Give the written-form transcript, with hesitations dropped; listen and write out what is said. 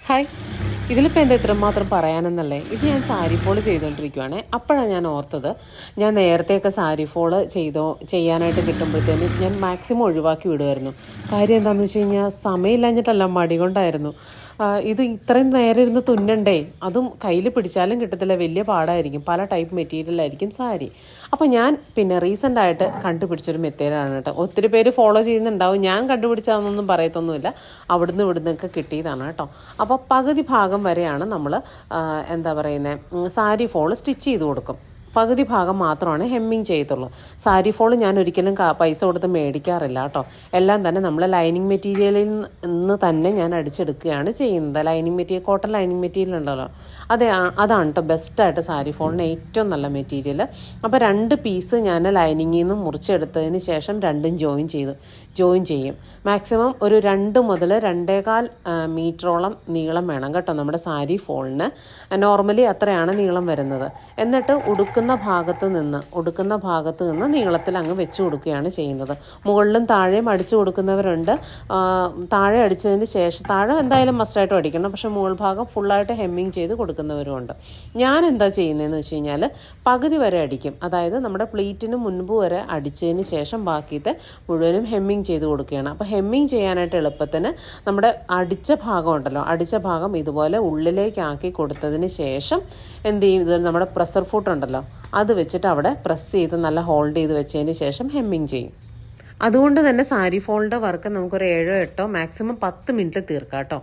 Hi. ഇതിലിപ്പോൾ എന്താ ഇത്രമാത്രം പറയാനെന്നല്ലേ, ഇത് ഞാൻ സാരി ഫോൾ ചെയ്തുകൊണ്ടിരിക്കുവാണ്. അപ്പോഴാണ് ഞാൻ ഓർത്തത്, ഞാൻ നേരത്തെയൊക്കെ സാരി ഫോൾ ചെയ്യാനായിട്ട് കിട്ടുമ്പോഴത്തേന് ഞാൻ മാക്സിമം ഒഴിവാക്കി വിടുമായിരുന്നു. കാര്യം എന്താണെന്ന് വെച്ച് കഴിഞ്ഞാൽ സമയമില്ലാഞ്ഞിട്ടല്ല, മടി കൊണ്ടായിരുന്നു. ഇത് ഇത്രയും നേരം ഇരുന്ന് തുന്നണ്ടേ, അതും കയ്യിൽ പിടിച്ചാലും കിട്ടത്തില്ല, വലിയ പാടായിരിക്കും. പല ടൈപ്പ് മെറ്റീരിയലായിരിക്കും സാരി. അപ്പോൾ ഞാൻ പിന്നെ റീസെൻ്റായിട്ട് കണ്ടുപിടിച്ചൊരു മെത്തേഡാണ് കേട്ടോ. ഒത്തിരി പേര് ഫോളോ ചെയ്യുന്നുണ്ടാവും, ഞാൻ കണ്ടുപിടിച്ചതെന്നൊന്നും പറയത്തൊന്നുമില്ല, അവിടുന്ന് ഇവിടുന്നൊക്കെ കിട്ടിയതാണ് കേട്ടോ. അപ്പോൾ പകുതി ഭാഗം വരെയാണ് നമ്മൾ എന്താ പറയുന്നത്, സാരി ഫോൾ സ്റ്റിച്ച് ചെയ്ത് കൊടുക്കും. പകുതി ഭാഗം മാത്രമാണ് ഹെമ്മിങ് ചെയ്യത്തുള്ളൂ. സാരി ഫോൾ ഞാൻ ഒരിക്കലും പൈസ കൊടുത്ത് മേടിക്കാറില്ല കേട്ടോ. എല്ലാം തന്നെ നമ്മൾ ലൈനിങ് മെറ്റീരിയലിൽ നിന്ന് തന്നെ ഞാൻ അടിച്ചെടുക്കുകയാണ് ചെയ്യുന്നത്. Lining material, cotton lining material ഉണ്ടല്ലോ, അതാണ് കേട്ടോ ബെസ്റ്റായിട്ട് സാരി ഫോളിന് ഏറ്റവും നല്ല മെറ്റീരിയൽ. അപ്പോൾ 2 പീസ് ഞാൻ ലൈനിങ്ങിൽ നിന്ന് മുറിച്ചെടുത്തതിന് ശേഷം രണ്ടും ജോയിൻ ചെയ്യും. മാക്സിമം ഒരു 2 മുതൽ 2.25 മീറ്ററോളം നീളം വേണം കേട്ടോ നമ്മുടെ സാരി ഫോളിന്. നോർമലി അത്രയാണ് നീളം വരുന്നത്. എന്നിട്ട് ഉടുക്കുന്ന ഭാഗത്ത് നിന്ന് നീളത്തിൽ അങ്ങ് വെച്ച് കൊടുക്കുകയാണ് ചെയ്യുന്നത്. മുകളിലും താഴെയും അടിച്ചു കൊടുക്കുന്നവരുണ്ട്. താഴെ അടിച്ചതിന് ശേഷം, താഴെ എന്തായാലും മസ്റ്റായിട്ടും അടിക്കണം, പക്ഷേ മുകൾ ഭാഗം ഫുള്ളായിട്ട് ഹെമ്മിങ് ചെയ്ത് കൊടുക്കുന്നവരുമുണ്ട്. ഞാൻ എന്താ ചെയ്യുന്നതെന്ന് വെച്ച് കഴിഞ്ഞാൽ പകുതി വരെ അടിക്കും. അതായത് നമ്മുടെ പ്ലീറ്റിന് മുൻപ് വരെ അടിച്ചതിന് ശേഷം ബാക്കിയത്തെ മുഴുവനും ഹെമ്മിങ് ചെയ്ത് കൊടുക്കുകയാണ്. അപ്പോൾ ഹെമ്മിങ് ചെയ്യാനായിട്ട് എളുപ്പത്തിന് നമ്മുടെ അടിച്ച ഭാഗം ഇതുപോലെ ഉള്ളിലേക്കാക്കി കൊടുത്തതിന് ശേഷം എന്ത് ചെയ്യും, ഇത് നമ്മുടെ പ്രഷർ ഫുട്ട് ഉണ്ടല്ലോ, അത് വെച്ചിട്ട് അവിടെ പ്രസ് ചെയ്ത് നല്ല ഹോൾഡ് ചെയ്ത് വെച്ചതിന് ശേഷം ഹെമ്മിങ് ചെയ്യും. അതുകൊണ്ട് തന്നെ സാരി ഫോളിൻ്റെ വർക്ക് നമുക്കൊരു 7-8 മാക്സിമം 10 മിനിറ്റ് തീർക്കാം കേട്ടോ.